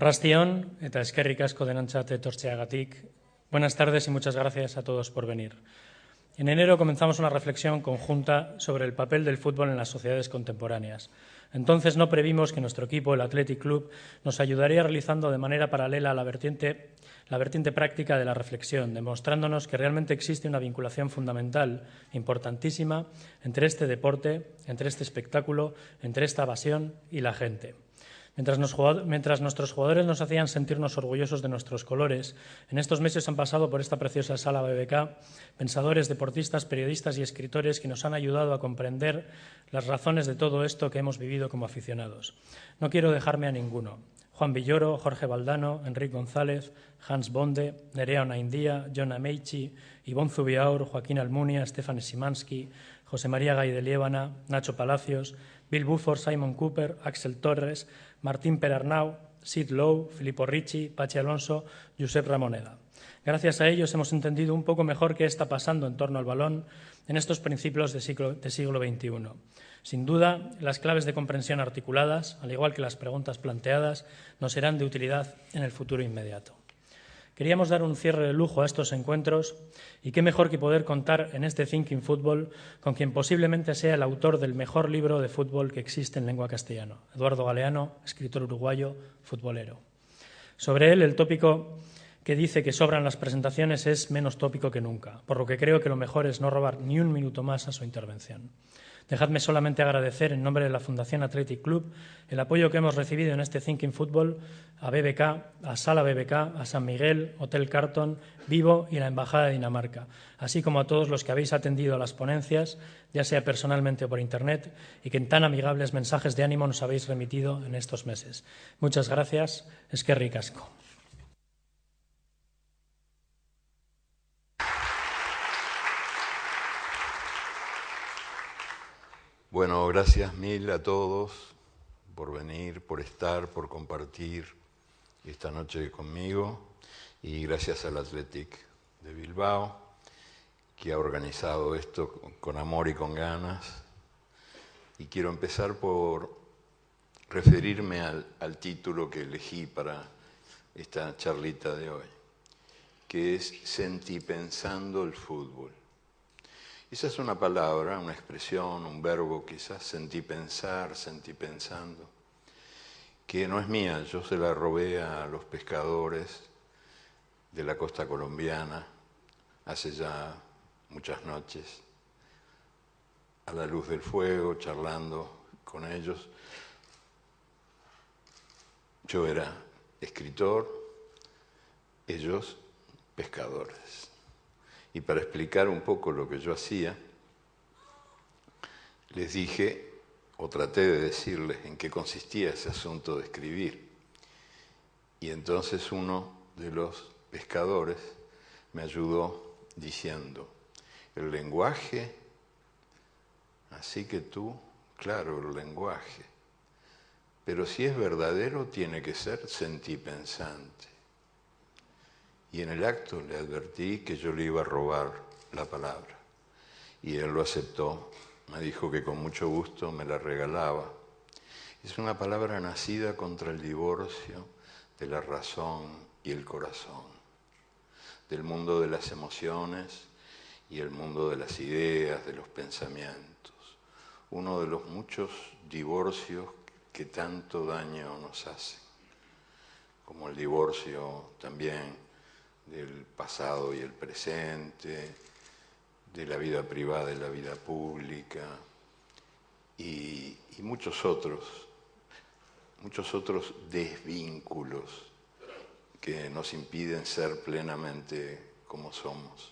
Arrastion eta eskerrik asko denontzat etortzeagatik. Buenas tardes y muchas gracias a todos por venir. En enero comenzamos una reflexión conjunta sobre el papel del fútbol en las sociedades contemporáneas. Entonces no previmos que nuestro equipo, el Athletic Club, nos ayudaría realizando de manera paralela la vertiente práctica de la reflexión, demostrándonos que realmente existe una vinculación fundamental, importantísima, entre este deporte, entre este espectáculo, entre esta pasión y la gente. Mientras nuestros jugadores nos hacían sentirnos orgullosos de nuestros colores, en estos meses han pasado por esta preciosa sala BBK pensadores, deportistas, periodistas y escritores que nos han ayudado a comprender las razones de todo esto que hemos vivido como aficionados. No quiero dejarme a ninguno. Juan Villoro, Jorge Valdano, Enric González, Hans Bonde, Nerea Onaindia, John Ameichi, Ivonne Zubiaur, Joaquín Almunia, Stefan Szymanski, José María Gay de Liébana, Nacho Palacios, Bill Buford, Simon Cooper, Axel Torres, Martín Perarnau, Sid Lowe, Filippo Ricci, Pachi Alonso, Josep Ramoneda. Gracias a ellos hemos entendido un poco mejor qué está pasando en torno al balón en estos principios de siglo XXI. Sin duda, las claves de comprensión articuladas, al igual que las preguntas planteadas, nos serán de utilidad en el futuro inmediato. Queríamos dar un cierre de lujo a estos encuentros y qué mejor que poder contar en este Thinking Football con quien posiblemente sea el autor del mejor libro de fútbol que existe en lengua castellana, Eduardo Galeano, escritor uruguayo, futbolero. Sobre él, el tópico que dice que sobran las presentaciones es menos tópico que nunca, por lo que creo que lo mejor es no robar ni un minuto más a su intervención. Dejadme solamente agradecer en nombre de la Fundación Athletic Club el apoyo que hemos recibido en este Thinking Football a BBK, a Sala BBK, a San Miguel, Hotel Carton, Vivo y la Embajada de Dinamarca, así como a todos los que habéis atendido a las ponencias, ya sea personalmente o por Internet, y que en tan amigables mensajes de ánimo nos habéis remitido en estos meses. Muchas gracias. Eskerrik asko. Bueno, gracias mil a todos por venir, por estar, por compartir esta noche conmigo y gracias al Athletic de Bilbao que ha organizado esto con amor y con ganas. Y quiero empezar por referirme al título que elegí para esta charlita de hoy, que es Sentipensando el fútbol. Esa es una palabra, una expresión, un verbo quizás, sentipensar, sentipensando, que no es mía, yo se la robé a los pescadores de la costa colombiana hace ya muchas noches, a la luz del fuego, charlando con ellos. Yo era escritor, ellos pescadores. Y para explicar un poco lo que yo hacía, les dije, o traté de decirles en qué consistía ese asunto de escribir. Y entonces uno de los pescadores me ayudó diciendo, el lenguaje, así que tú, claro, el lenguaje, pero si es verdadero tiene que ser sentipensante. Y en el acto le advertí que yo le iba a robar la palabra. Y él lo aceptó, me dijo que con mucho gusto me la regalaba. Es una palabra nacida contra el divorcio de la razón y el corazón, del mundo de las emociones y el mundo de las ideas, de los pensamientos. Uno de los muchos divorcios que tanto daño nos hacen, como el divorcio también del pasado y el presente, de la vida privada y la vida pública, y muchos otros desvínculos que nos impiden ser plenamente como somos.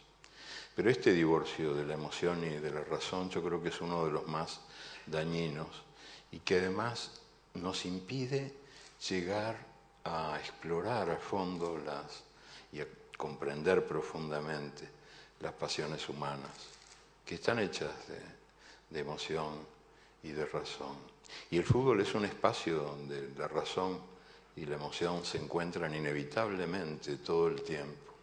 Pero este divorcio de la emoción y de la razón yo creo que es uno de los más dañinos y que además nos impide llegar a explorar a fondo y a comprender profundamente las pasiones humanas, que están hechas de emoción y de razón. Y el fútbol es un espacio donde la razón y la emoción se encuentran inevitablemente todo el tiempo.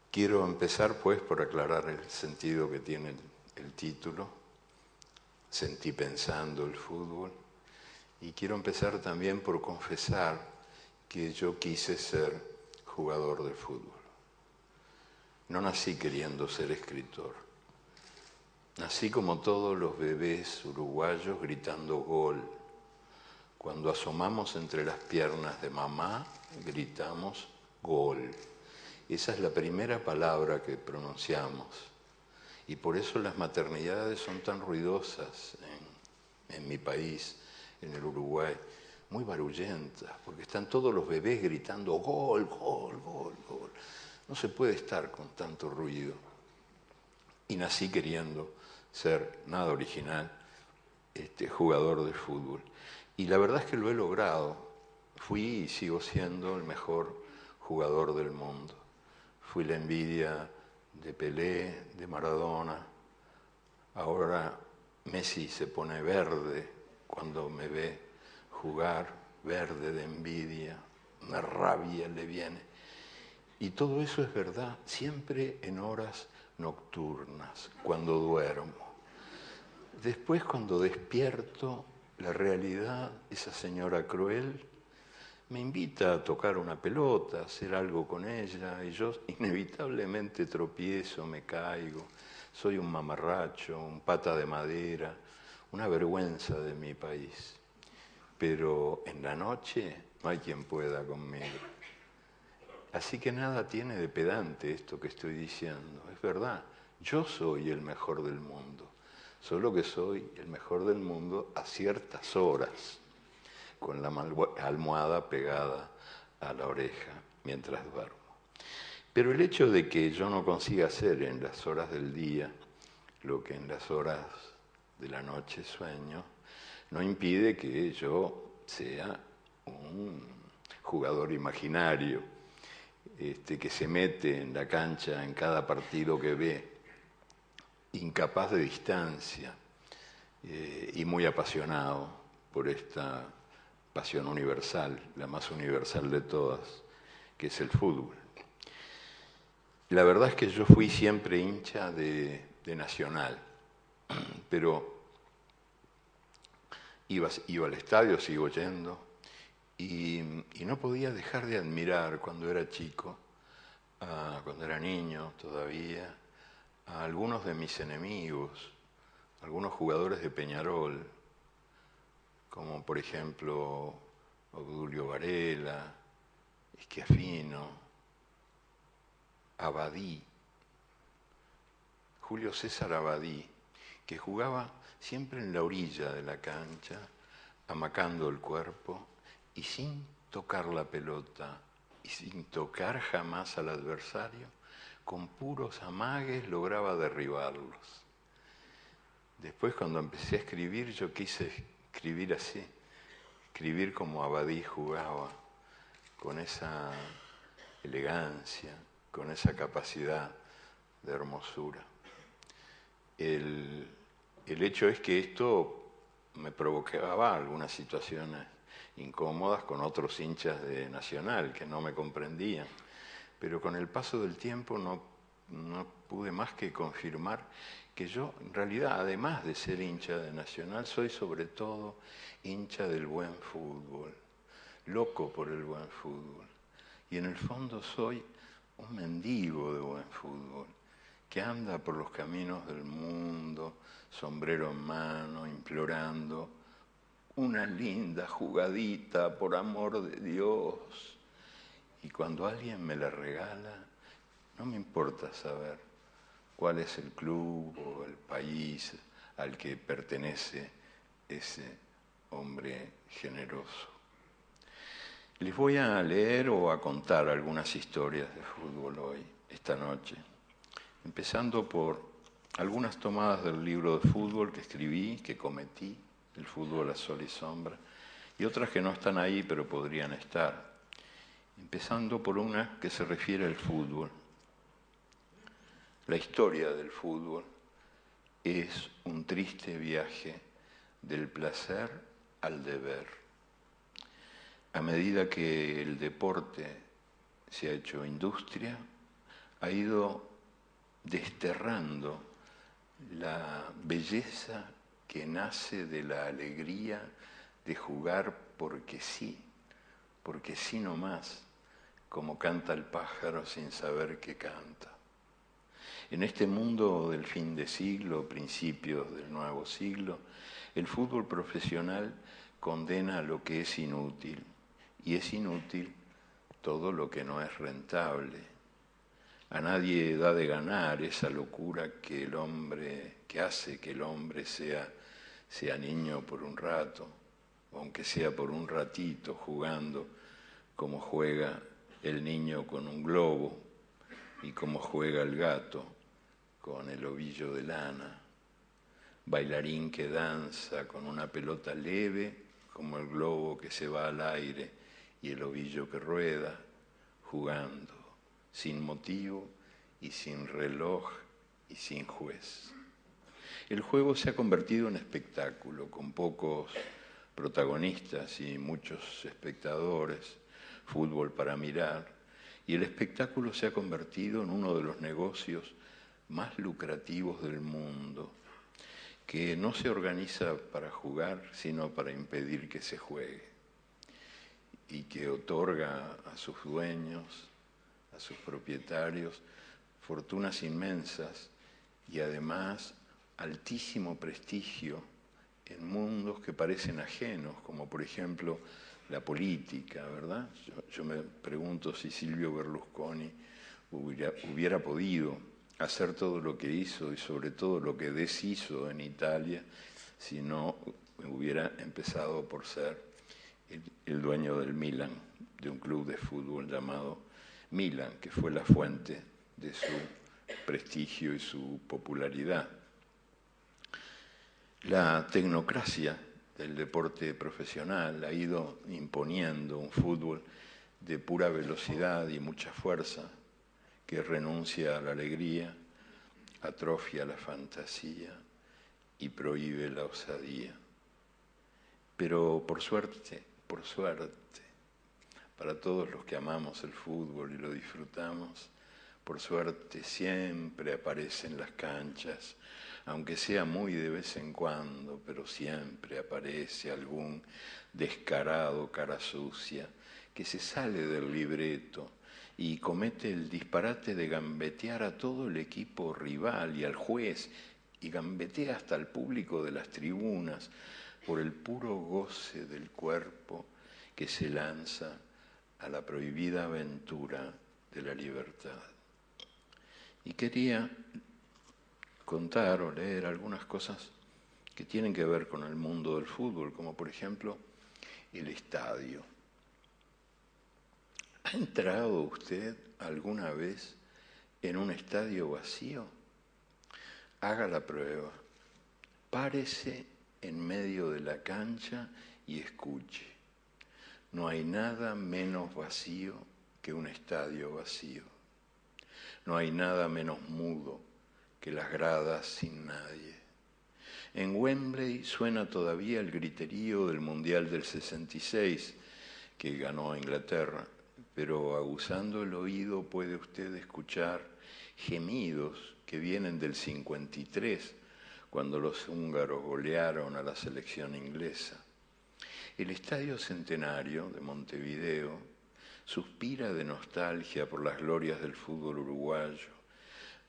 Quiero empezar, pues, por aclarar el sentido que tiene el título, Sentipensando el fútbol, Y quiero empezar también por confesar que yo quise ser jugador de fútbol. No nací queriendo ser escritor. Nací como todos los bebés uruguayos gritando gol. Cuando asomamos entre las piernas de mamá, gritamos gol. Esa es la primera palabra que pronunciamos. Y por eso las maternidades son tan ruidosas en mi país, en el Uruguay, muy barullentas, porque están todos los bebés gritando gol, gol, gol, gol. No se puede estar con tanto ruido. Y nací queriendo ser, nada original, jugador de fútbol. Y la verdad es que lo he logrado. Fui y sigo siendo el mejor jugador del mundo. Fui la envidia de Pelé, de Maradona. Ahora Messi se pone verde cuando me ve jugar, verde de envidia, una rabia le viene. Y todo eso es verdad, siempre en horas nocturnas, cuando duermo. Después, cuando despierto, la realidad, esa señora cruel, me invita a tocar una pelota, a hacer algo con ella, y yo inevitablemente tropiezo, me caigo. Soy un mamarracho, un pata de madera, una vergüenza de mi país. Pero en la noche no hay quien pueda conmigo. Así que nada tiene de pedante esto que estoy diciendo. Es verdad, yo soy el mejor del mundo. Solo que soy el mejor del mundo a ciertas horas, con la almohada pegada a la oreja mientras duermo. Pero el hecho de que yo no consiga hacer en las horas del día lo que en las horas de la noche sueño, no impide que yo sea un jugador imaginario, que se mete en la cancha en cada partido que ve, incapaz de distancia y muy apasionado por esta pasión universal, la más universal de todas, que es el fútbol. La verdad es que yo fui siempre hincha de Nacional, pero iba al estadio, sigo yendo, y no podía dejar de admirar cuando era chico, cuando era niño todavía, a algunos de mis enemigos, algunos jugadores de Peñarol, como por ejemplo Obdulio Varela, Schiaffino, Abadí, Julio César Abadí, que jugaba siempre en la orilla de la cancha, amacando el cuerpo y sin tocar la pelota y sin tocar jamás al adversario, con puros amagues lograba derribarlos. Después, cuando empecé a escribir, yo quise escribir así, escribir como Abadí jugaba, con esa elegancia, con esa capacidad de hermosura. El hecho es que esto me provocaba algunas situaciones incómodas con otros hinchas de Nacional que no me comprendían, pero con el paso del tiempo no pude más que confirmar que yo, en realidad, además de ser hincha de Nacional, soy sobre todo hincha del buen fútbol, loco por el buen fútbol. Y en el fondo soy un mendigo de buen fútbol, que anda por los caminos del mundo, sombrero en mano, implorando una linda jugadita, por amor de Dios. Y cuando alguien me la regala, no me importa saber cuál es el club o el país al que pertenece ese hombre generoso. Les voy a leer o a contar algunas historias de fútbol hoy, esta noche, empezando por algunas tomadas del libro de fútbol que escribí, que cometí, El fútbol a sol y sombra, y otras que no están ahí pero podrían estar. Empezando por una que se refiere al fútbol. La historia del fútbol es un triste viaje del placer al deber. A medida que el deporte se ha hecho industria, ha ido desterrando la belleza que nace de la alegría de jugar porque sí nomás, como canta el pájaro sin saber que canta. En este mundo del fin de siglo, principios del nuevo siglo, el fútbol profesional condena lo que es inútil, y es inútil todo lo que no es rentable. A nadie da de ganar esa locura que hace que el hombre sea niño por un rato, aunque sea por un ratito, jugando como juega el niño con un globo y como juega el gato con el ovillo de lana. Bailarín que danza con una pelota leve como el globo que se va al aire y el ovillo que rueda, jugando, sin motivo y sin reloj y sin juez. El juego se ha convertido en espectáculo, con pocos protagonistas y muchos espectadores, fútbol para mirar, y el espectáculo se ha convertido en uno de los negocios más lucrativos del mundo, que no se organiza para jugar, sino para impedir que se juegue, y que otorga a sus dueños, a sus propietarios, fortunas inmensas y además altísimo prestigio en mundos que parecen ajenos, como por ejemplo la política, ¿verdad? Yo me pregunto si Silvio Berlusconi hubiera podido hacer todo lo que hizo y sobre todo lo que deshizo en Italia si no hubiera empezado por ser el dueño del Milan, de un club de fútbol llamado Milan, que fue la fuente de su prestigio y su popularidad. La tecnocracia del deporte profesional ha ido imponiendo un fútbol de pura velocidad y mucha fuerza, que renuncia a la alegría, atrofia la fantasía y prohíbe la osadía. Pero por suerte, para todos los que amamos el fútbol y lo disfrutamos, por suerte siempre aparece en las canchas, aunque sea muy de vez en cuando, pero siempre aparece algún descarado cara sucia que se sale del libreto y comete el disparate de gambetear a todo el equipo rival y al juez, y gambetea hasta el público de las tribunas por el puro goce del cuerpo que se lanza a la prohibida aventura de la libertad. Y quería contar o leer algunas cosas que tienen que ver con el mundo del fútbol, como por ejemplo el estadio. ¿Ha entrado usted alguna vez en un estadio vacío? Haga la prueba. Párese en medio de la cancha y escuche. No hay nada menos vacío que un estadio vacío. No hay nada menos mudo que las gradas sin nadie. En Wembley suena todavía el griterío del Mundial del 66 que ganó Inglaterra, pero aguzando el oído puede usted escuchar gemidos que vienen del 53, cuando los húngaros golearon a la selección inglesa. El Estadio Centenario de Montevideo suspira de nostalgia por las glorias del fútbol uruguayo.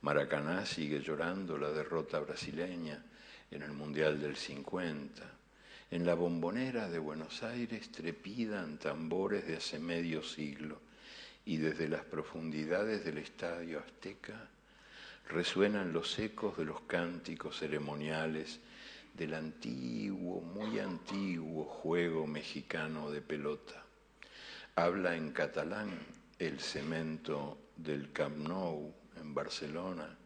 Maracaná sigue llorando la derrota brasileña en el Mundial del 50. En la Bombonera de Buenos Aires trepidan tambores de hace medio siglo y desde las profundidades del Estadio Azteca resuenan los ecos de los cánticos ceremoniales del antiguo, muy antiguo juego mexicano de pelota. Habla en catalán el cemento del Camp Nou en Barcelona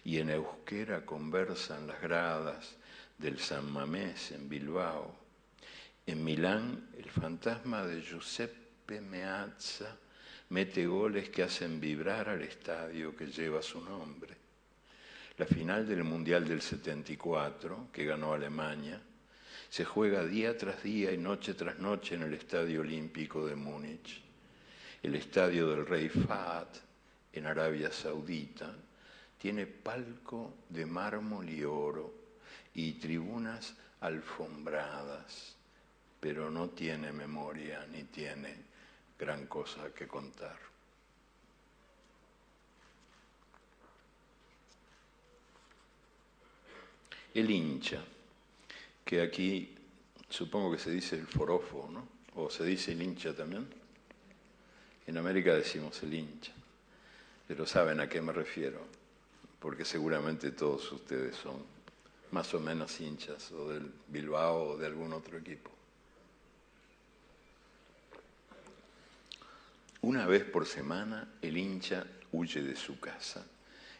y en euskera conversan las gradas del San Mamés en Bilbao. En Milán, el fantasma de Giuseppe Meazza mete goles que hacen vibrar al estadio que lleva su nombre. La final del Mundial del 74, que ganó Alemania, se juega día tras día y noche tras noche en el Estadio Olímpico de Múnich. El estadio del Rey Fahd, en Arabia Saudita, tiene palco de mármol y oro y tribunas alfombradas, pero no tiene memoria ni tiene gran cosa que contar. El hincha, que aquí supongo que se dice el forofo, ¿no? O se dice el hincha también. En América decimos el hincha, pero saben a qué me refiero, porque seguramente todos ustedes son más o menos hinchas, o del Bilbao o de algún otro equipo. Una vez por semana el hincha huye de su casa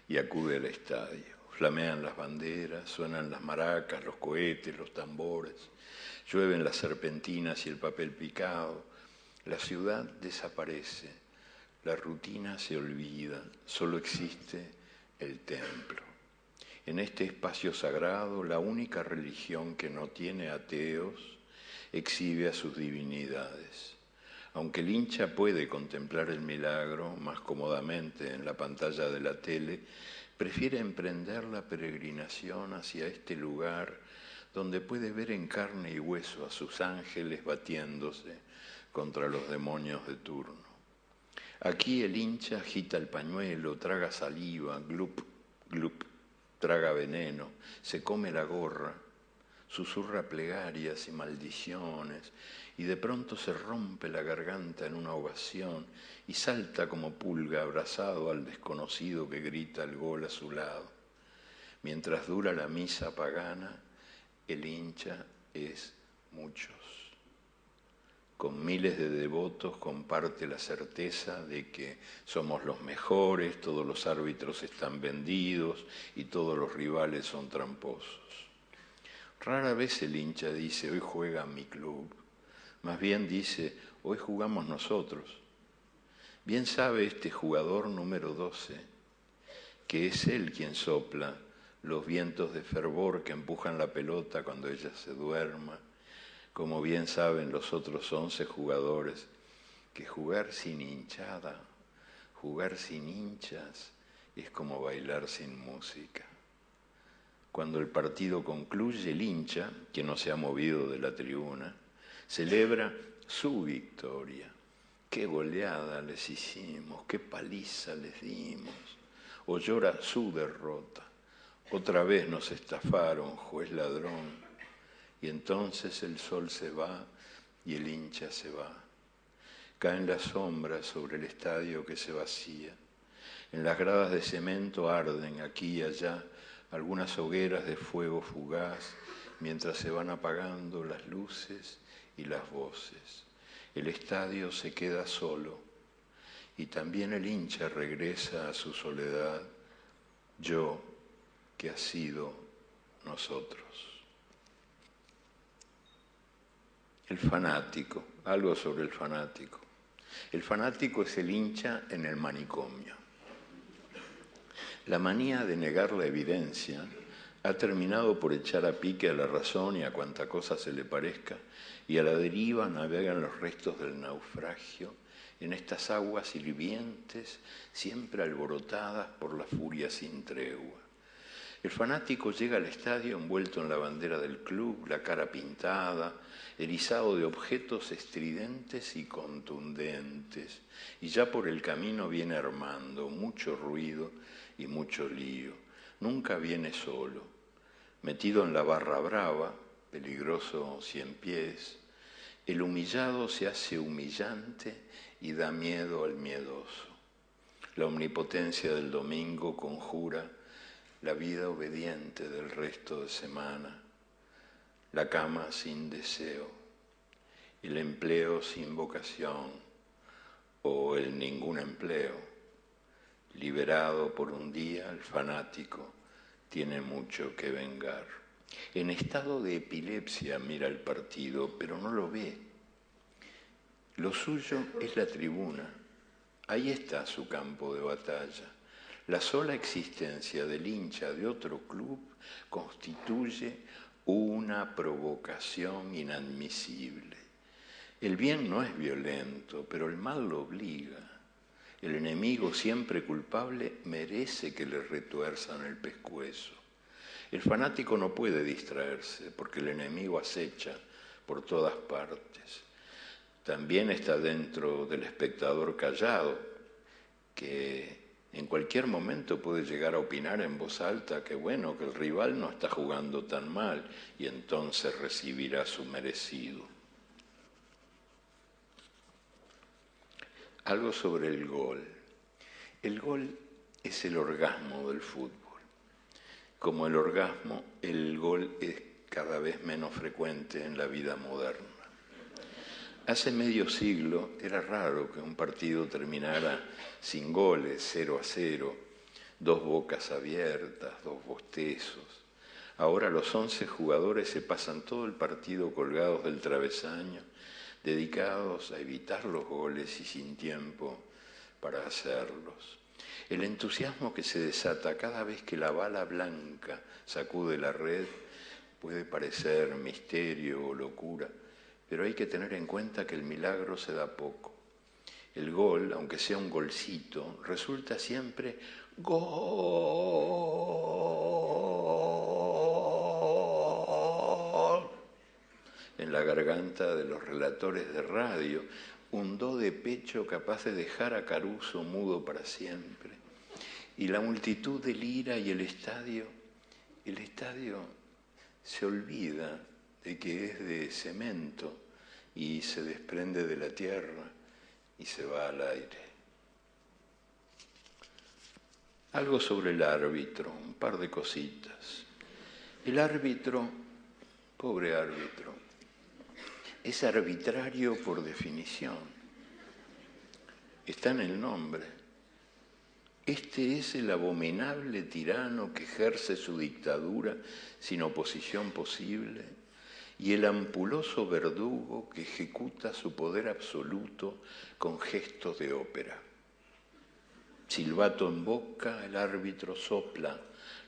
y acude al estadio. Flamean las banderas, suenan las maracas, los cohetes, los tambores, llueven las serpentinas y el papel picado. La ciudad desaparece, la rutina se olvida, solo existe el templo. En este espacio sagrado, la única religión que no tiene ateos exhibe a sus divinidades. Aunque el hincha puede contemplar el milagro más cómodamente en la pantalla de la tele, prefiere emprender la peregrinación hacia este lugar donde puede ver en carne y hueso a sus ángeles batiéndose contra los demonios de turno. Aquí el hincha agita el pañuelo, traga saliva, glup, glup, traga veneno, se come la gorra, susurra plegarias y maldiciones, y de pronto se rompe la garganta en una ovación y salta como pulga abrazado al desconocido que grita el gol a su lado. Mientras dura la misa pagana, el hincha es muchos. Con miles de devotos comparte la certeza de que somos los mejores, todos los árbitros están vendidos y todos los rivales son tramposos. Rara vez el hincha dice, hoy juega mi club. Más bien dice, hoy jugamos nosotros. Bien sabe este jugador número 12 que es él quien sopla los vientos de fervor que empujan la pelota cuando ella se duerma, como bien saben los otros 11 jugadores que jugar sin hinchada, jugar sin hinchas, es como bailar sin música. Cuando el partido concluye, el hincha, que no se ha movido de la tribuna, celebra su victoria. Qué goleada les hicimos, qué paliza les dimos. O llora su derrota. Otra vez nos estafaron, juez ladrón. Y entonces el sol se va y el hincha se va. Caen las sombras sobre el estadio que se vacía. En las gradas de cemento arden aquí y allá algunas hogueras de fuego fugaz mientras se van apagando las luces y las voces. El estadio se queda solo y también el hincha regresa a su soledad, yo que ha sido nosotros. El fanático, algo sobre el fanático. El fanático es el hincha en el manicomio. La manía de negar la evidencia ha terminado por echar a pique a la razón y a cuanta cosa se le parezca, y a la deriva navegan los restos del naufragio en estas aguas hirvientes, siempre alborotadas por la furia sin tregua. El fanático llega al estadio envuelto en la bandera del club, la cara pintada, erizado de objetos estridentes y contundentes, y ya por el camino viene armando mucho ruido y mucho lío. Nunca viene solo. Metido en la barra brava, peligroso 100 pies, el humillado se hace humillante y da miedo al miedoso. La omnipotencia del domingo conjura la vida obediente del resto de semana, la cama sin deseo, el empleo sin vocación o el ningún empleo. Liberado por un día, el fanático tiene mucho que vengar. En estado de epilepsia mira el partido, pero no lo ve. Lo suyo es la tribuna. Ahí está su campo de batalla. La sola existencia del hincha de otro club constituye una provocación inadmisible. El bien no es violento, pero el mal lo obliga. El enemigo, siempre culpable, merece que le retuerzan el pescuezo. El fanático no puede distraerse porque el enemigo acecha por todas partes. También está dentro del espectador callado, que en cualquier momento puede llegar a opinar en voz alta que bueno, que el rival no está jugando tan mal y entonces recibirá su merecido. Algo sobre el gol. El gol es el orgasmo del fútbol. Como el orgasmo, el gol es cada vez menos frecuente en la vida moderna. Hace medio siglo era raro que un partido terminara sin goles, 0-0, 2 bocas abiertas, 2 bostezos. Ahora los 11 jugadores se pasan todo el partido colgados del travesaño, dedicados a evitar los goles y sin tiempo para hacerlos. El entusiasmo que se desata cada vez que la bala blanca sacude la red puede parecer misterio o locura, pero hay que tener en cuenta que el milagro se da poco. El gol, aunque sea un golcito, resulta siempre gol en la garganta de los relatores de radio, un do de pecho capaz de dejar a Caruso mudo para siempre. Y la multitud delira y el estadio se olvida de que es de cemento y se desprende de la tierra y se va al aire. Algo sobre el árbitro, un par de cositas. El árbitro, pobre árbitro, es arbitrario por definición. Está en el nombre. Este es el abominable tirano que ejerce su dictadura sin oposición posible y el ampuloso verdugo que ejecuta su poder absoluto con gestos de ópera. Silbato en boca, el árbitro sopla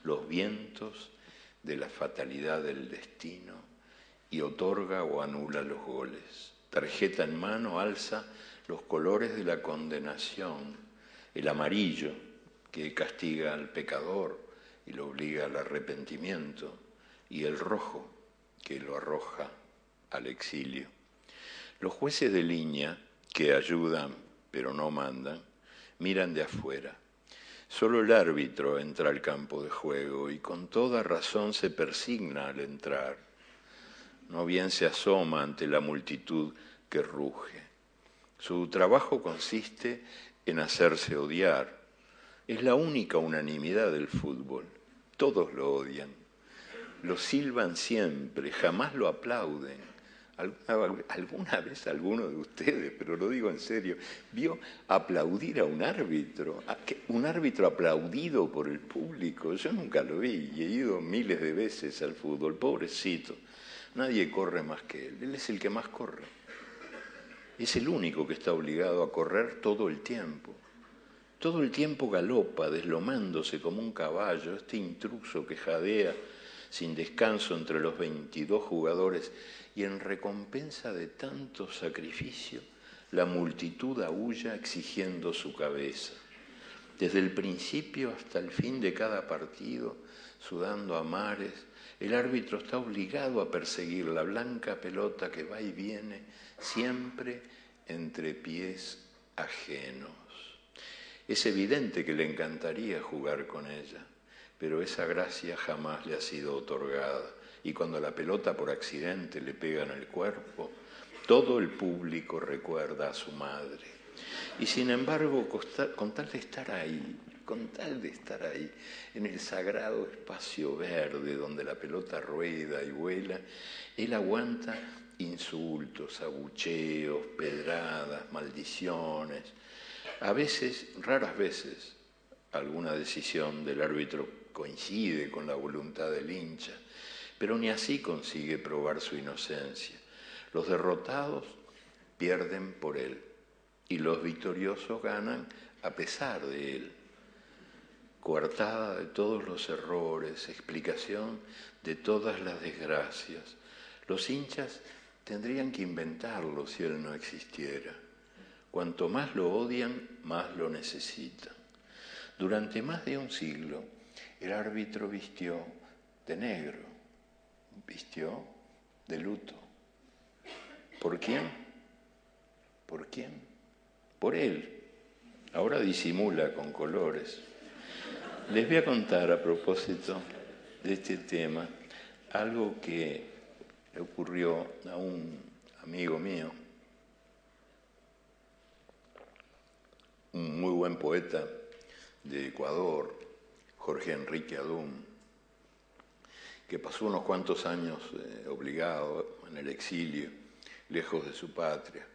los vientos de la fatalidad del destino y otorga o anula los goles. Tarjeta en mano, alza los colores de la condenación, el amarillo que castiga al pecador y lo obliga al arrepentimiento, y el rojo que lo arroja al exilio. Los jueces de línea, que ayudan pero no mandan, miran de afuera. Solo el árbitro entra al campo de juego y con toda razón se persigna al entrar. No bien se asoma ante la multitud que ruge. Su trabajo consiste en hacerse odiar. Es la única unanimidad del fútbol. Todos lo odian. Lo silban siempre, jamás lo aplauden. ¿Alguna vez alguno de ustedes, pero lo digo en serio, vio aplaudir a un árbitro? ¿Un árbitro aplaudido por el público? Yo nunca lo vi y he ido miles de veces al fútbol. Pobrecito, nadie corre más que él. Él es el que más corre. Es el único que está obligado a correr todo el tiempo. Todo el tiempo galopa, deslomándose como un caballo, este intruso que jadea sin descanso entre los 22 jugadores, y en recompensa de tanto sacrificio, la multitud aúlla exigiendo su cabeza. Desde el principio hasta el fin de cada partido, sudando a mares, el árbitro está obligado a perseguir la blanca pelota que va y viene, siempre entre pies ajenos. Es evidente que le encantaría jugar con ella, pero esa gracia jamás le ha sido otorgada, y cuando la pelota por accidente le pega en el cuerpo, todo el público recuerda a su madre. Y sin embargo, con tal de estar ahí, en el sagrado espacio verde donde la pelota rueda y vuela, él aguanta insultos, abucheos, pedradas, maldiciones. A veces, raras veces, alguna decisión del árbitro coincide con la voluntad del hincha, pero ni así consigue probar su inocencia. Los derrotados pierden por él y los victoriosos ganan a pesar de él. Coartada de todos los errores, explicación de todas las desgracias. Los hinchas tendrían que inventarlo si él no existiera. Cuanto más lo odian, más lo necesitan. Durante más de un siglo, el árbitro vistió de negro, vistió de luto, ¿Por quién? ¿Por quién? Por él. Ahora disimula con colores. Les voy a contar a propósito de este tema algo que le ocurrió a un amigo mío, un muy buen poeta de Ecuador, Jorge Enrique Adún, que pasó unos cuantos años obligado en el exilio, lejos de su patria,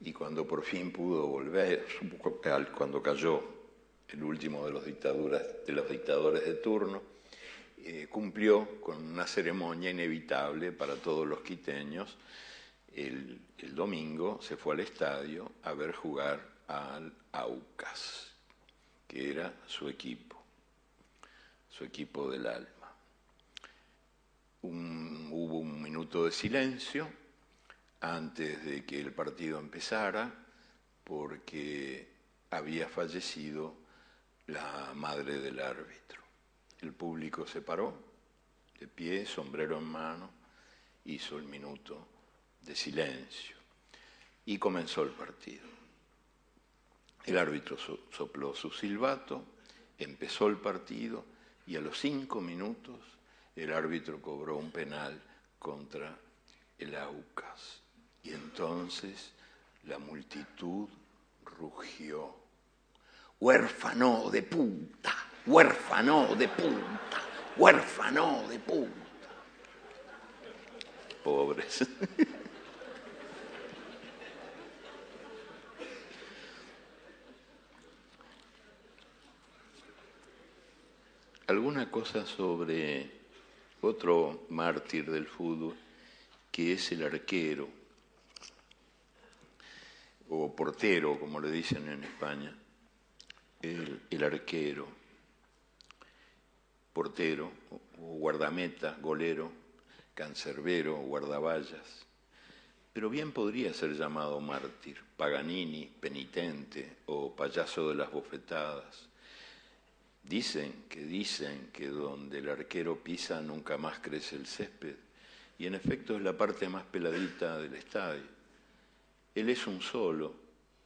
y cuando por fin pudo volver, cuando cayó el último de los dictadores de turno, cumplió con una ceremonia inevitable para todos los quiteños. El domingo se fue al estadio a ver jugar al Aucas, que era su equipo del alma. Hubo un minuto de silencio antes de que el partido empezara, porque había fallecido la madre del árbitro. El público se paró, de pie, sombrero en mano, hizo el minuto de silencio y comenzó el partido. El árbitro sopló su silbato, empezó el partido y a los 5 minutos el árbitro cobró un penal contra el Aucas. Y entonces la multitud rugió: ¡huérfano de puta! ¡Huérfano de puta! ¡Huérfano de puta! Pobres. Alguna cosa sobre otro mártir del fútbol, que es el arquero, o portero, como le dicen en España. El arquero, portero, o guardameta, golero, cancerbero, guardaballas. Pero bien podría ser llamado mártir, Paganini, penitente o payaso de las bofetadas. Dicen que donde el arquero pisa nunca más crece el césped, y en efecto es la parte más peladita del estadio. Él es un solo,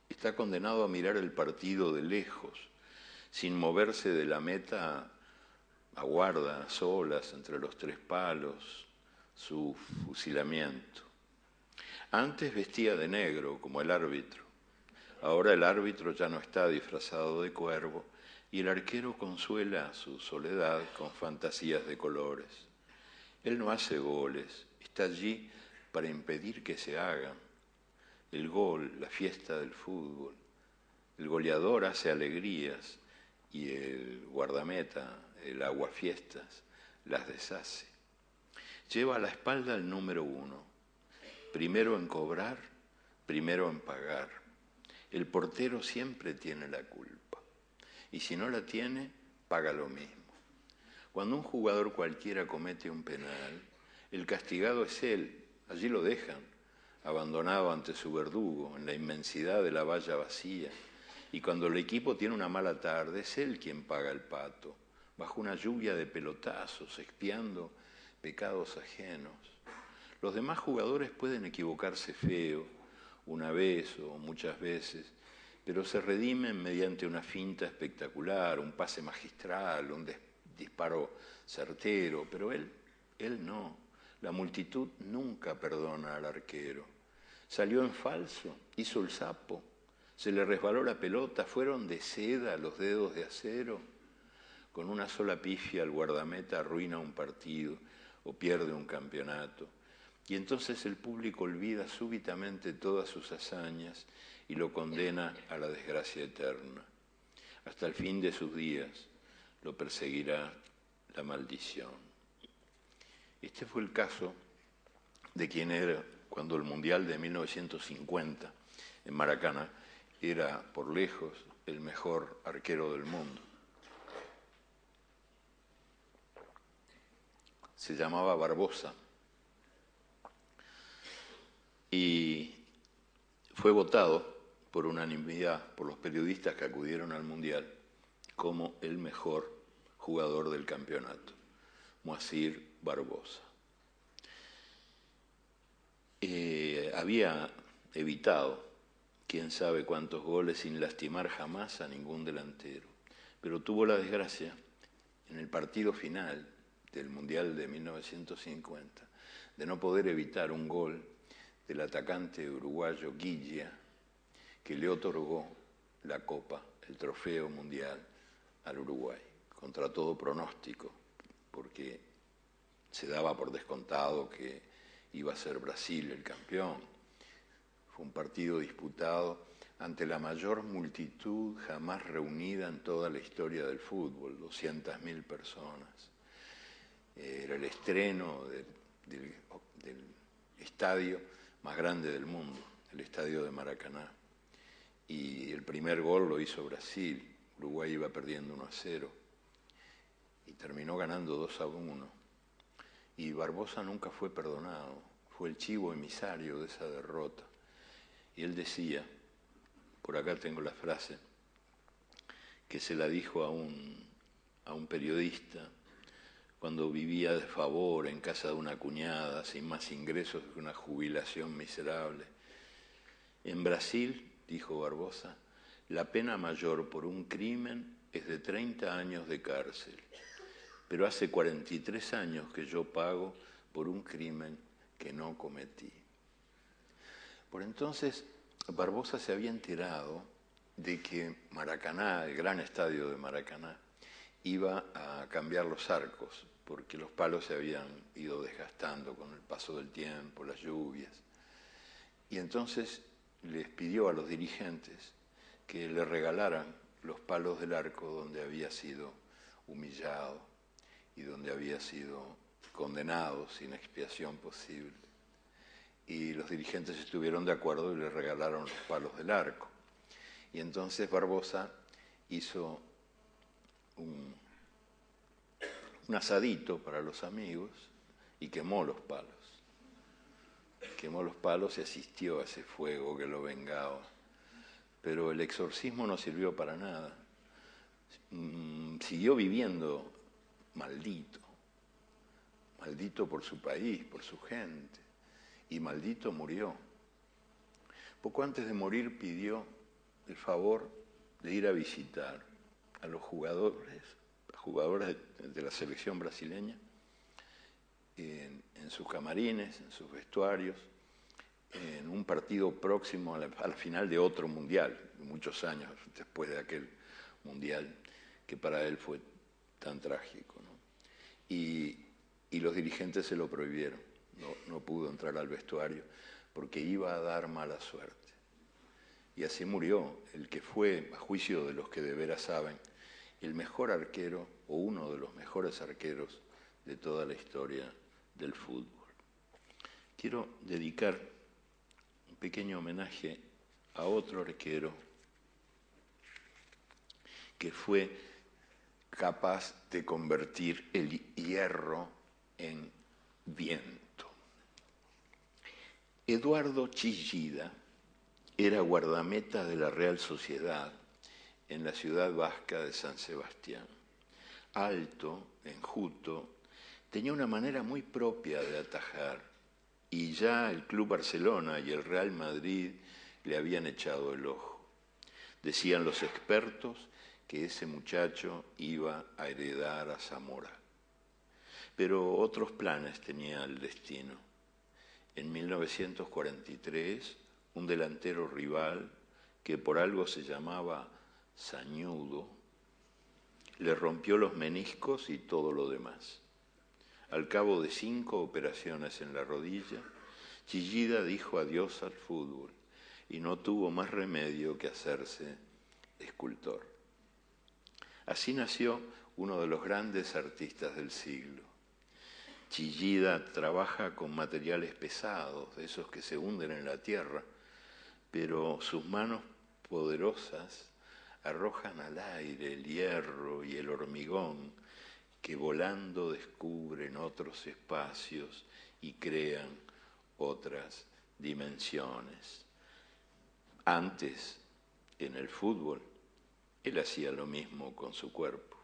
está condenado a mirar el partido de lejos, sin moverse de la meta, aguarda a solas entre los 3 palos su fusilamiento. Antes vestía de negro, como el árbitro. Ahora el árbitro ya no está disfrazado de cuervo, y el arquero consuela su soledad con fantasías de colores. Él no hace goles, está allí para impedir que se hagan. El gol, la fiesta del fútbol. El goleador hace alegrías y el guardameta, el aguafiestas, las deshace. Lleva a la espalda el número 1. Primero en cobrar, primero en pagar. El portero siempre tiene la culpa. Y si no la tiene, paga lo mismo. Cuando un jugador cualquiera comete un penal, el castigado es él. Allí lo dejan, abandonado ante su verdugo, en la inmensidad de la valla vacía. Y cuando el equipo tiene una mala tarde, es él quien paga el pato, bajo una lluvia de pelotazos, expiando pecados ajenos. Los demás jugadores pueden equivocarse feo, una vez o muchas veces, pero se redimen mediante una finta espectacular, un pase magistral, un disparo certero, pero él no. La multitud nunca perdona al arquero. Salió en falso, hizo el sapo, se le resbaló la pelota, fueron de seda los dedos de acero. Con una sola pifia el guardameta arruina un partido o pierde un campeonato. Y entonces el público olvida súbitamente todas sus hazañas y lo condena a la desgracia eterna. Hasta el fin de sus días lo perseguirá la maldición. Este fue el caso de quien era, cuando el Mundial de 1950 en Maracaná, era por lejos el mejor arquero del mundo. Se llamaba Barbosa y fue votado por unanimidad por los periodistas que acudieron al Mundial como el mejor jugador del campeonato, Moacir Barbosa. había evitado quién sabe cuántos goles sin lastimar jamás a ningún delantero, pero tuvo la desgracia en el partido final del Mundial de 1950 de no poder evitar un gol del atacante uruguayo Guilla, que le otorgó la Copa, el trofeo mundial al Uruguay, contra todo pronóstico, porque se daba por descontado que iba a ser Brasil el campeón. Fue un partido disputado ante la mayor multitud jamás reunida en toda la historia del fútbol, 200.000 personas. Era el estreno del estadio más grande del mundo, el estadio de Maracaná. Y el primer gol lo hizo Brasil. Uruguay iba perdiendo 1-0 y terminó ganando 2-1. Y Barbosa nunca fue perdonado, fue el chivo emisario de esa derrota. Y él decía, por acá tengo la frase, que se la dijo a un periodista cuando vivía de favor en casa de una cuñada, sin más ingresos que una jubilación miserable. En Brasil, dijo Barbosa, la pena mayor por un crimen es de 30 años de cárcel, pero hace 43 años que yo pago por un crimen que no cometí. Por entonces, Barbosa se había enterado de que Maracaná, el gran estadio de Maracaná, iba a cambiar los arcos, porque los palos se habían ido desgastando con el paso del tiempo, las lluvias. Y entonces les pidió a los dirigentes que le regalaran los palos del arco donde había sido humillado y donde había sido condenado sin expiación posible. Y los dirigentes estuvieron de acuerdo y le regalaron los palos del arco. Y entonces Barbosa hizo un asadito para los amigos y quemó los palos. Quemó los palos y asistió a ese fuego que lo vengaba. Pero el exorcismo no sirvió para nada. Siguió viviendo maldito. Maldito por su país, por su gente. Y maldito murió. Poco antes de morir pidió el favor de ir a visitar a los jugadores de la selección brasileña en sus camarines, en sus vestuarios, en un partido próximo al final de otro mundial, muchos años después de aquel mundial que para él fue tan trágico, ¿no? Y los dirigentes se lo prohibieron, no pudo entrar al vestuario porque iba a dar mala suerte. Y así murió el que fue, a juicio de los que de veras saben, el mejor arquero o uno de los mejores arqueros de toda la historia del fútbol. Quiero dedicar un pequeño homenaje a otro arquero que fue capaz de convertir el hierro en viento. Eduardo Chillida era guardameta de la Real Sociedad en la ciudad vasca de San Sebastián. Alto, enjuto, tenía una manera muy propia de atajar y ya el Club Barcelona y el Real Madrid le habían echado el ojo. Decían los expertos que ese muchacho iba a heredar a Zamora. Pero otros planes tenía el destino. En 1943, un delantero rival, que por algo se llamaba Sañudo, le rompió los meniscos y todo lo demás. Al cabo de 5 operaciones en la rodilla, Chillida dijo adiós al fútbol y no tuvo más remedio que hacerse escultor. Así nació uno de los grandes artistas del siglo. Chillida trabaja con materiales pesados, de esos que se hunden en la tierra, pero sus manos poderosas arrojan al aire el hierro y el hormigón que volando descubren otros espacios y crean otras dimensiones. Antes, en el fútbol, él hacía lo mismo con su cuerpo.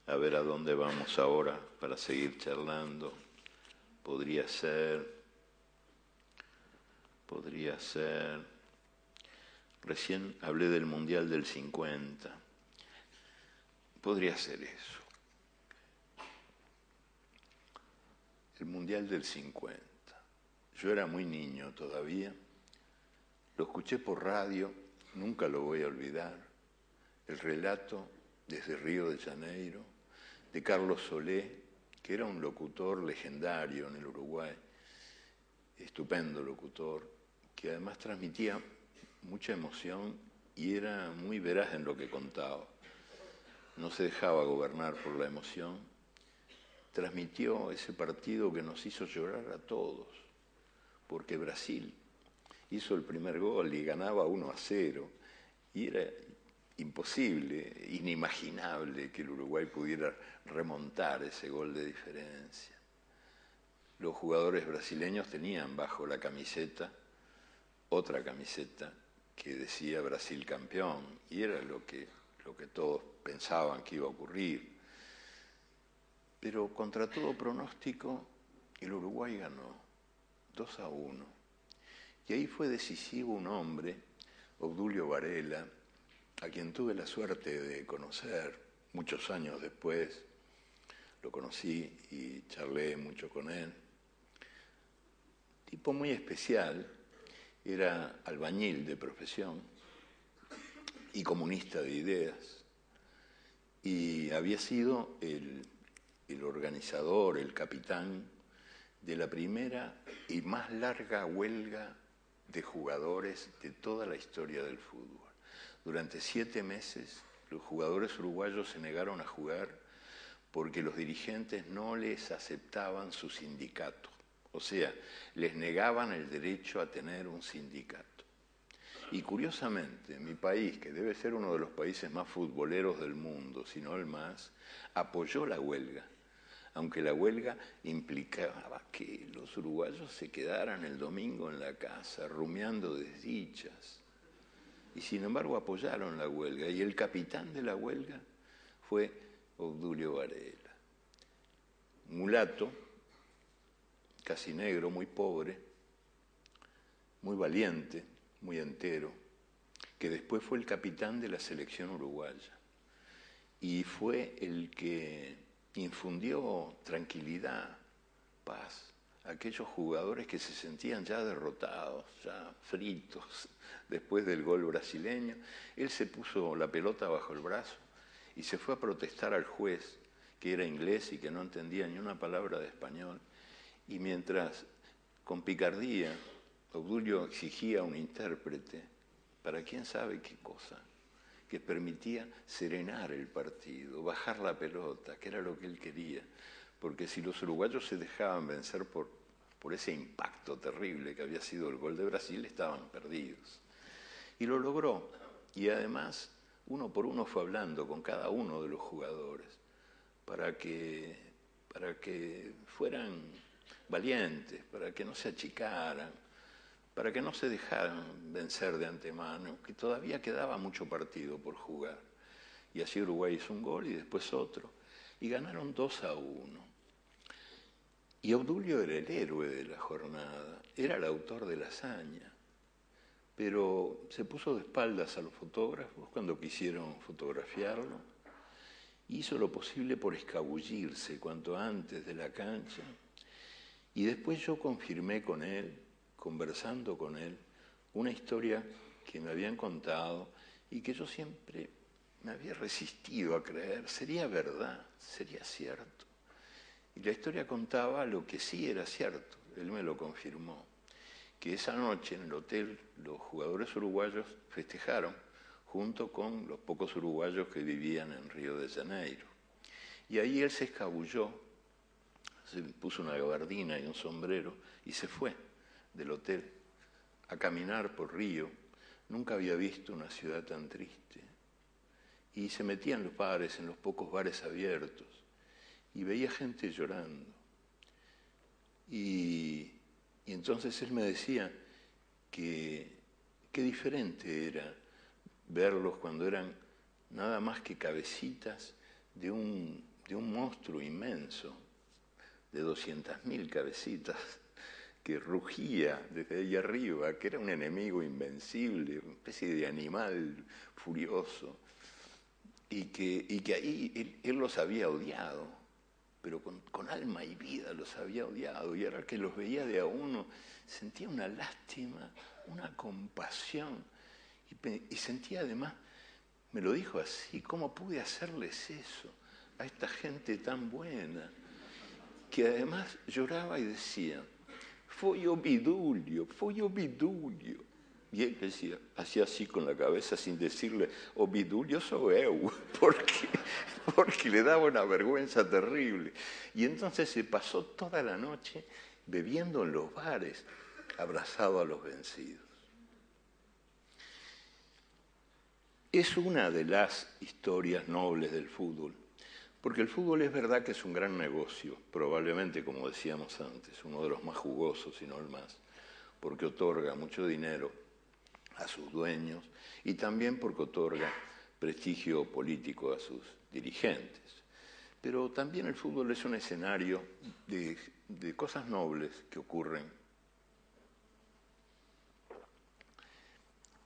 A ver a dónde vamos ahora para seguir charlando. podría ser, recién hablé del Mundial del 50, podría ser eso. El Mundial del 50. Yo era muy niño todavía, lo escuché por radio, nunca lo voy a olvidar, el relato desde Río de Janeiro de Carlos Solé, que era un locutor legendario en el Uruguay, estupendo locutor, que además transmitía mucha emoción y era muy veraz en lo que contaba. No se dejaba gobernar por la emoción. Transmitió ese partido que nos hizo llorar a todos, porque Brasil hizo el primer gol y ganaba 1-0, y era imposible, inimaginable que el Uruguay pudiera remontar ese gol de diferencia. Los jugadores brasileños tenían bajo la camiseta otra camiseta que decía Brasil campeón, y era lo que todos pensaban que iba a ocurrir. Pero contra todo pronóstico, el Uruguay ganó 2-1. Y ahí fue decisivo un hombre, Obdulio Varela, a quien tuve la suerte de conocer muchos años después. Lo conocí y charlé mucho con él. Tipo muy especial, era albañil de profesión y comunista de ideas. Y había sido el organizador, el capitán de la primera y más larga huelga de jugadores de toda la historia del fútbol. Durante 7 meses los jugadores uruguayos se negaron a jugar porque los dirigentes no les aceptaban su sindicato. O sea, les negaban el derecho a tener un sindicato. Y curiosamente, mi país, que debe ser uno de los países más futboleros del mundo, si no el más, apoyó la huelga, aunque la huelga implicaba que los uruguayos se quedaran el domingo en la casa, rumiando desdichas. Y sin embargo apoyaron la huelga, y el capitán de la huelga fue Obdulio Varela. Mulato, casi negro, muy pobre, muy valiente, muy entero, que después fue el capitán de la selección uruguaya. Y fue el que infundió tranquilidad, paz, a aquellos jugadores que se sentían ya derrotados, ya fritos, después del gol brasileño. Él se puso la pelota bajo el brazo y se fue a protestar al juez, que era inglés y que no entendía ni una palabra de español. Y mientras, con picardía, Obdulio exigía un intérprete para quién sabe qué cosa, que permitía serenar el partido, bajar la pelota, que era lo que él quería. Porque si los uruguayos se dejaban vencer por ese impacto terrible que había sido el gol de Brasil, estaban perdidos. Y lo logró. Y además, uno por uno fue hablando con cada uno de los jugadores para que fueran valientes, para que no se achicaran, para que no se dejaran vencer de antemano, que todavía quedaba mucho partido por jugar. Y así Uruguay hizo un gol y después otro. Y ganaron 2-1. Y Obdulio era el héroe de la jornada, era el autor de la hazaña. Pero se puso de espaldas a los fotógrafos cuando quisieron fotografiarlo. Hizo lo posible por escabullirse cuanto antes de la cancha. Y después yo confirmé con él, conversando con él, una historia que me habían contado y que yo siempre me había resistido a creer. Sería verdad, sería cierto. Y la historia contaba lo que sí era cierto, él me lo confirmó, que esa noche en el hotel los jugadores uruguayos festejaron junto con los pocos uruguayos que vivían en Río de Janeiro. Y ahí él se escabulló, se puso una gabardina y un sombrero y se fue del hotel a caminar por Río. Nunca había visto una ciudad tan triste. Y se metía en los bares, en los pocos bares abiertos, y veía gente llorando. Y entonces él me decía que qué diferente era verlos cuando eran nada más que cabecitas de un monstruo inmenso, de 200.000 cabecitas, que rugía desde ahí arriba, que era un enemigo invencible, una especie de animal furioso, y que ahí él los había odiado, pero con alma y vida los había odiado, y ahora que los veía de a uno, sentía una lástima, una compasión, y sentía además, me lo dijo así, ¿cómo pude hacerles eso a esta gente tan buena? Que además lloraba y decía, foi Obidulio. Y él decía, hacía así con la cabeza sin decirle, Obidulio soy eu, porque le daba una vergüenza terrible. Y entonces se pasó toda la noche bebiendo en los bares, abrazado a los vencidos. Es una de las historias nobles del fútbol, porque el fútbol es verdad que es un gran negocio, probablemente, como decíamos antes, uno de los más jugosos, si no el más, porque otorga mucho dinero a sus dueños y también porque otorga prestigio político a sus dirigentes. Pero también el fútbol es un escenario de cosas nobles que ocurren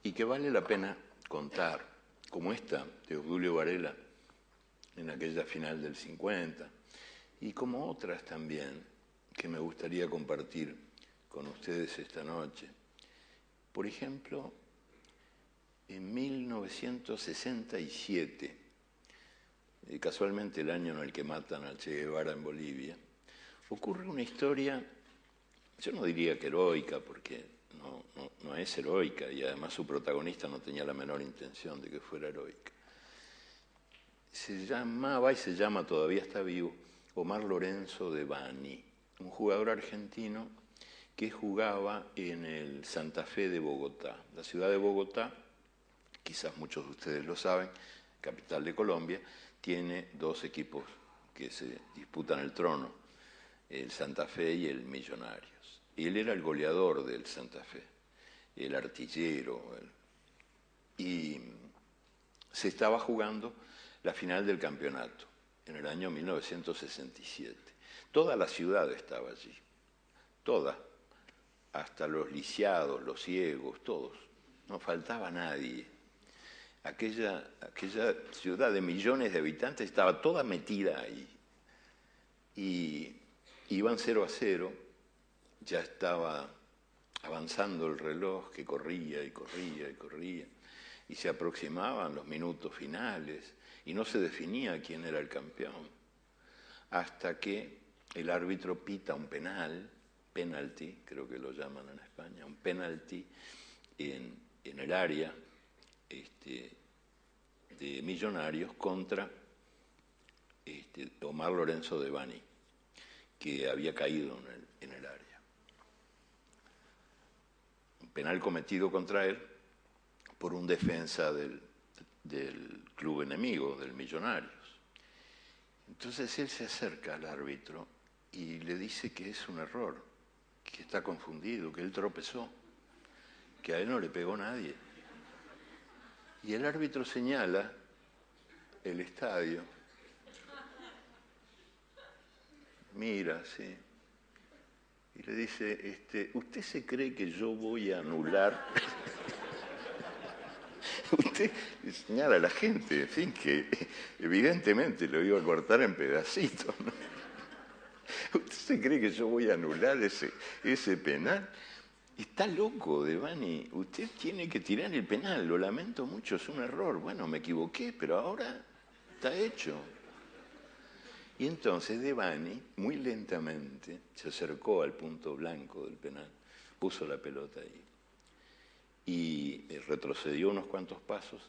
y que vale la pena contar, como esta de Obdulio Varela en aquella final del 50, y como otras también que me gustaría compartir con ustedes esta noche. Por ejemplo, en 1967, casualmente el año en el que matan a Che Guevara en Bolivia, ocurre una historia, yo no diría que heroica, porque no es heroica, y además su protagonista no tenía la menor intención de que fuera heroica. Se llamaba, y se llama, todavía está vivo, Omar Lorenzo Devani, un jugador argentino que jugaba en el Santa Fe de Bogotá. La ciudad de Bogotá, quizás muchos de ustedes lo saben, capital de Colombia, tiene dos equipos que se disputan el trono, el Santa Fe y el Millonarios. Y él era el goleador del Santa Fe, el artillero. Y se estaba jugando la final del campeonato en el año 1967. Toda la ciudad estaba allí, toda, hasta los lisiados, los ciegos, todos. No faltaba nadie. Aquella ciudad de millones de habitantes estaba toda metida ahí. Y iban 0-0, ya estaba avanzando el reloj que corría y corría y corría, y se aproximaban los minutos finales, y no se definía quién era el campeón, hasta que el árbitro pita un penalti, creo que lo llaman en España, un penalti en el área de Millonarios contra Omar Lorenzo Devani, que había caído en el área. Un penal cometido contra él por un defensa del club enemigo, del Millonarios. Entonces él se acerca al árbitro y le dice que es un error, que está confundido, que él tropezó, que a él no le pegó nadie. Y el árbitro señala el estadio, mira, sí, y le dice, ¿usted se cree que yo voy a anular? Usted le señala a la gente, en fin, que evidentemente lo iba a cortar en pedacitos, ¿no? ¿Usted se cree que yo voy a anular ese penal? Está loco, Devani. Usted tiene que tirar el penal. Lo lamento mucho, es un error. Bueno, me equivoqué, pero ahora está hecho. Y entonces Devani, muy lentamente, se acercó al punto blanco del penal, puso la pelota ahí y retrocedió unos cuantos pasos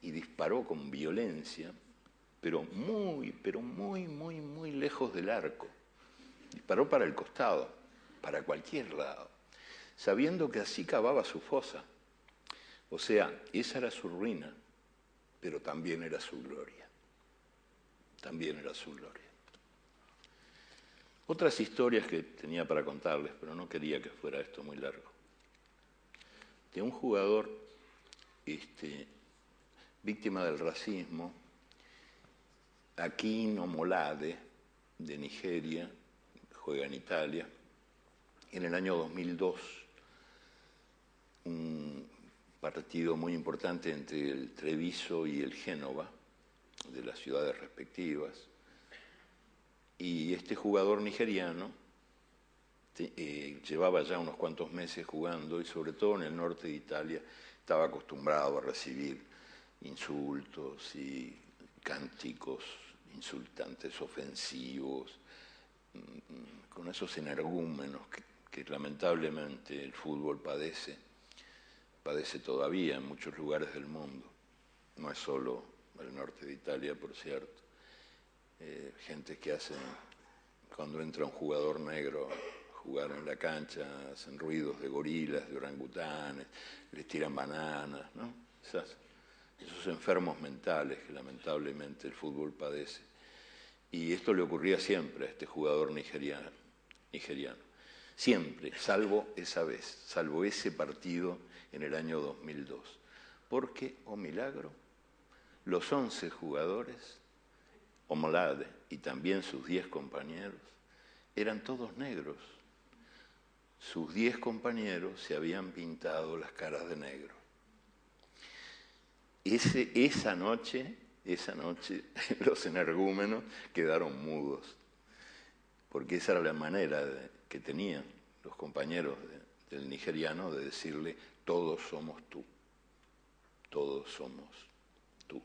y disparó con violencia, pero muy, muy lejos del arco. Disparó para el costado, para cualquier lado, sabiendo que así cavaba su fosa. O sea, esa era su ruina, pero también era su gloria. También era su gloria. Otras historias que tenía para contarles, pero no quería que fuera esto muy largo. De un jugador víctima del racismo, Akin Omolade, de Nigeria, juega en Italia. En el año 2002, un partido muy importante entre el Treviso y el Génova, de las ciudades respectivas, y este jugador nigeriano llevaba ya unos cuantos meses jugando y sobre todo en el norte de Italia estaba acostumbrado a recibir insultos y cánticos insultantes, ofensivos, con esos energúmenos que lamentablemente el fútbol padece todavía en muchos lugares del mundo. No es solo el norte de Italia, por cierto. Gente que hacen, cuando entra un jugador negro a jugar en la cancha, hacen ruidos de gorilas, de orangutanes, les tiran bananas, ¿no? Esos enfermos mentales que lamentablemente el fútbol padece. Y esto le ocurría siempre a este jugador nigeriano. Siempre, salvo esa vez, salvo ese partido en el año 2002. Porque, oh milagro, los 11 jugadores, Omolade y también sus 10 compañeros, eran todos negros. Sus 10 compañeros se habían pintado las caras de negro. Esa noche, los energúmenos quedaron mudos, porque esa era la manera que tenían los compañeros del nigeriano de decirle: todos somos tú, todos somos tú.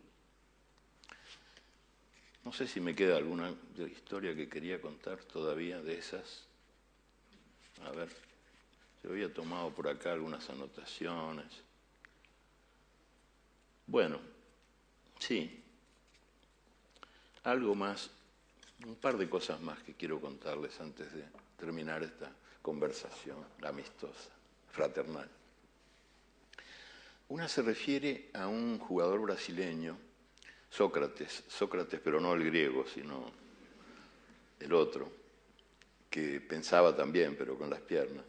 No sé si me queda alguna historia que quería contar todavía de esas. A ver, yo había tomado por acá algunas anotaciones. Bueno, sí, algo más, un par de cosas más que quiero contarles antes de terminar esta conversación amistosa, fraternal. Una se refiere a un jugador brasileño, Sócrates, pero no el griego, sino el otro, que pensaba también, pero con las piernas,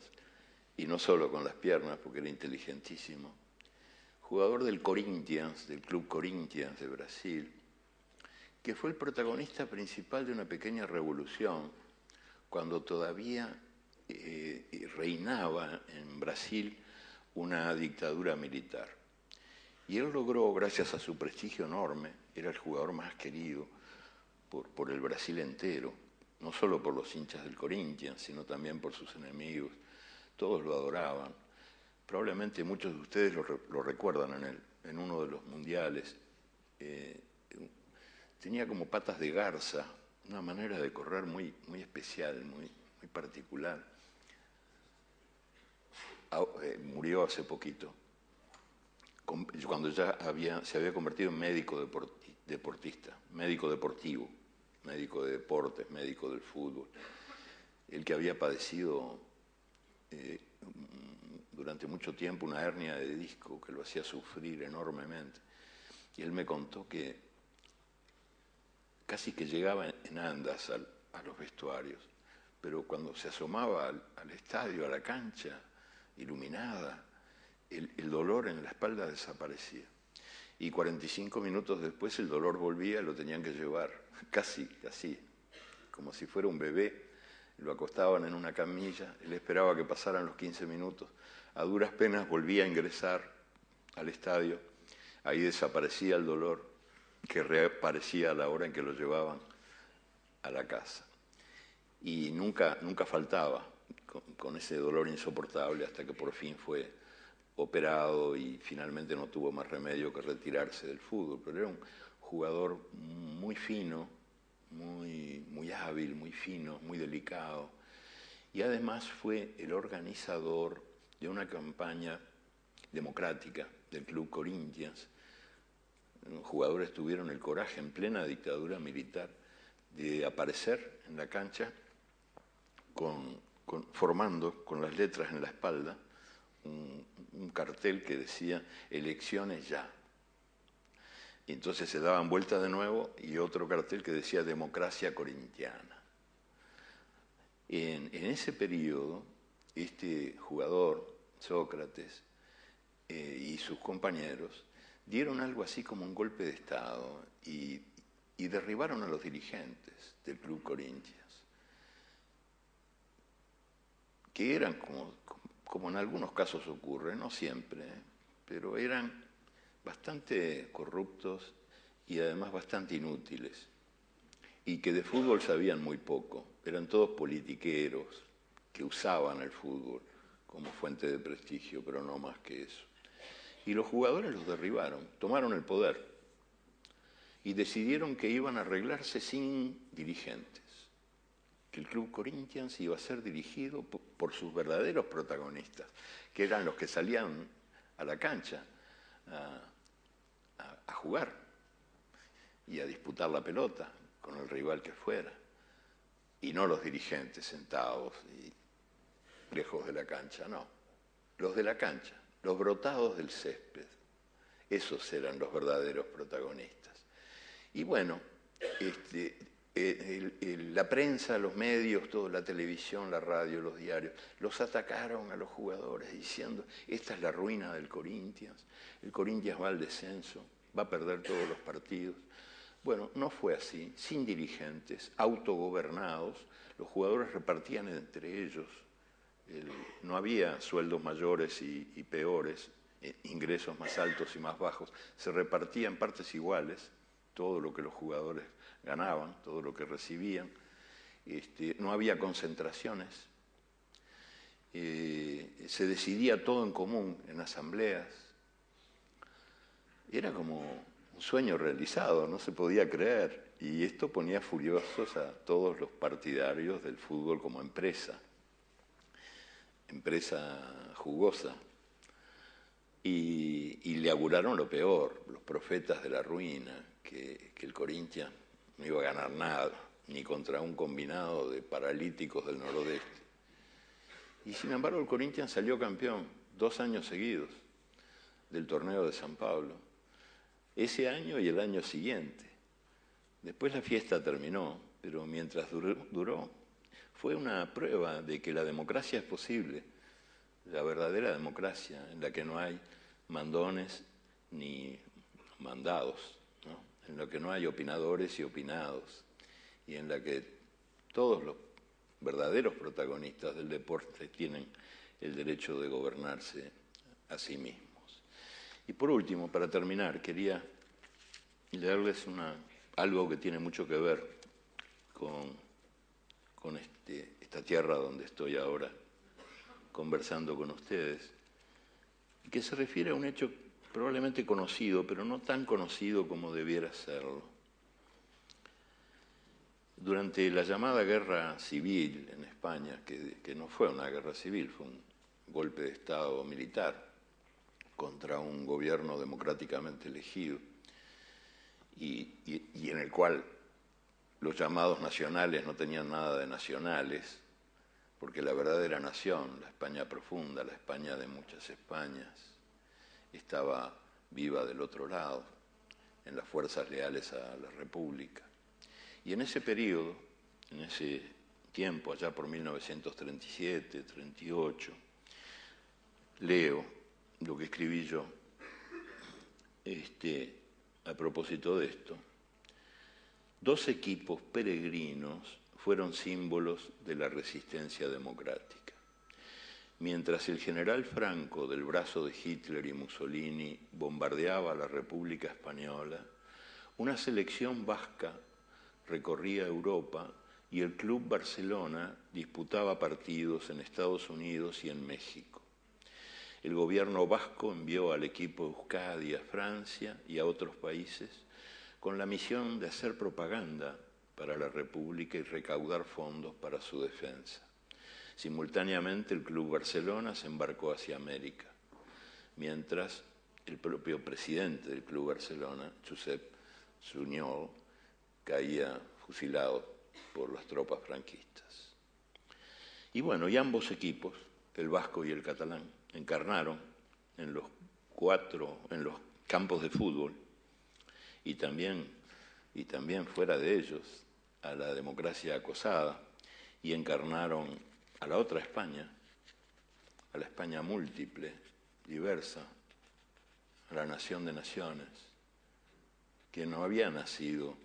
y no solo con las piernas, porque era inteligentísimo. Jugador del Corinthians, del club Corinthians de Brasil, que fue el protagonista principal de una pequeña revolución cuando todavía reinaba en Brasil una dictadura militar. Y él logró, gracias a su prestigio enorme, era el jugador más querido por el Brasil entero, no solo por los hinchas del Corinthians, sino también por sus enemigos. Todos lo adoraban. Probablemente muchos de ustedes lo recuerdan en uno de los mundiales. Tenía como patas de garza, una manera de correr muy, muy especial, muy particular. Murió hace poquito, cuando ya se había convertido en médico deportista, médico deportivo, médico de deportes, médico del fútbol. El que había padecido durante mucho tiempo una hernia de disco que lo hacía sufrir enormemente. Y él me contó que casi que llegaba en andas a los vestuarios, pero cuando se asomaba al estadio, a la cancha iluminada, el dolor en la espalda desaparecía. Y 45 minutos después el dolor volvía y lo tenían que llevar, casi, como si fuera un bebé. Lo acostaban en una camilla, él esperaba que pasaran los 15 minutos. A duras penas volvía a ingresar al estadio, ahí desaparecía el dolor, que reaparecía a la hora en que lo llevaban a la casa. Y nunca faltaba con ese dolor insoportable hasta que por fin fue operado y finalmente no tuvo más remedio que retirarse del fútbol. Pero era un jugador muy fino, muy hábil, muy fino, muy delicado. Y además fue el organizador de una campaña democrática del club Corinthians. Los jugadores tuvieron el coraje en plena dictadura militar de aparecer en la cancha formando con las letras en la espalda un cartel que decía "Elecciones ya". Y entonces se daban vuelta de nuevo y otro cartel que decía "Democracia corintiana". En ese periodo, este jugador, Sócrates, y sus compañeros dieron algo así como un golpe de Estado y derribaron a los dirigentes del club Corinthians. que eran, como en algunos casos ocurre, no siempre, pero eran bastante corruptos y además bastante inútiles, y que de fútbol sabían muy poco. Eran todos politiqueros que usaban el fútbol como fuente de prestigio, pero no más que eso. Y los jugadores los derribaron, tomaron el poder y decidieron que iban a arreglarse sin dirigentes, que el Club Corinthians iba a ser dirigido por sus verdaderos protagonistas, que eran los que salían a la cancha a jugar y a disputar la pelota con el rival que fuera, y no los dirigentes sentados y lejos de la cancha, no, los de la cancha, los brotados del césped, esos eran los verdaderos protagonistas. Y bueno, la prensa, los medios, toda la televisión, la radio, los diarios, los atacaron a los jugadores diciendo: esta es la ruina del Corinthians, el Corinthians va al descenso, va a perder todos los partidos. Bueno, no fue así, sin dirigentes, autogobernados, los jugadores repartían entre ellos, no había sueldos mayores y peores, ingresos más altos y más bajos, se repartía en partes iguales todo lo que los jugadores ganaban, todo lo que recibían, no había concentraciones, se decidía todo en común, en asambleas. Era como un sueño realizado, no se podía creer, y esto ponía furiosos a todos los partidarios del fútbol como empresa jugosa, y le auguraron lo peor, los profetas de la ruina, que el Corinthians no iba a ganar nada, ni contra un combinado de paralíticos del noroeste. Y sin embargo el Corinthians salió campeón 2 años seguidos del torneo de San Pablo, ese año y el año siguiente. Después la fiesta terminó, pero mientras duró, fue una prueba de que la democracia es posible, la verdadera democracia, en la que no hay mandones ni mandados, ¿no? En la que no hay opinadores y opinados, y en la que todos los verdaderos protagonistas del deporte tienen el derecho de gobernarse a sí mismos. Y por último, para terminar, quería leerles algo que tiene mucho que ver con esta tierra donde estoy ahora conversando con ustedes, que se refiere a un hecho probablemente conocido, pero no tan conocido como debiera serlo. Durante la llamada guerra civil en España, que no fue una guerra civil, fue un golpe de Estado militar contra un gobierno democráticamente elegido, y en el cual los llamados nacionales no tenían nada de nacionales, porque la verdadera nación, la España profunda, la España de muchas Españas, estaba viva del otro lado, en las fuerzas leales a la República. Y en ese periodo, en ese tiempo, allá por 1937, 38, leo lo que escribí yo a propósito de esto. 2 equipos peregrinos fueron símbolos de la resistencia democrática. Mientras el general Franco, del brazo de Hitler y Mussolini, bombardeaba la República Española, una selección vasca recorría Europa y el Club Barcelona disputaba partidos en Estados Unidos y en México. El gobierno vasco envió al equipo Euskadi a Francia y a otros países con la misión de hacer propaganda para la República y recaudar fondos para su defensa. Simultáneamente, el Club Barcelona se embarcó hacia América, mientras el propio presidente del Club Barcelona, Josep Sunyol, caía fusilado por las tropas franquistas. Y bueno, y ambos equipos, el vasco y el catalán, encarnaron en los campos de fútbol y también fuera de ellos a la democracia acosada, y encarnaron a la otra España, a la España múltiple, diversa, a la nación de naciones, que no había nacido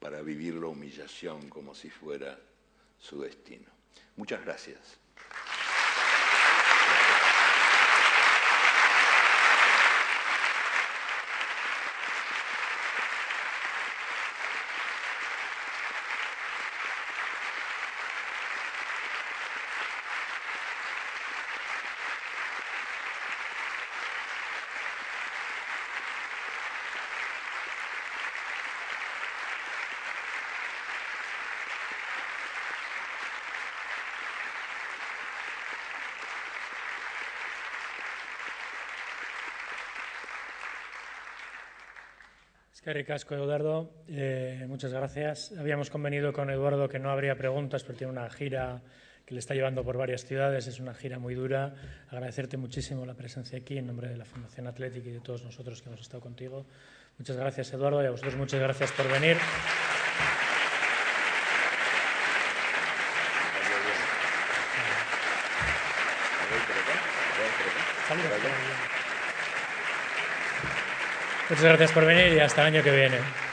para vivir la humillación como si fuera su destino. Muchas gracias. Eskerrik asko, Eduardo. Muchas gracias. Habíamos convenido con Eduardo que no habría preguntas, pero tiene una gira que le está llevando por varias ciudades. Es una gira muy dura. Agradecerte muchísimo la presencia aquí en nombre de la Fundación Athletic y de todos nosotros que hemos estado contigo. Muchas gracias, Eduardo, y a vosotros muchas gracias por venir. Muchas gracias por venir y hasta el año que viene.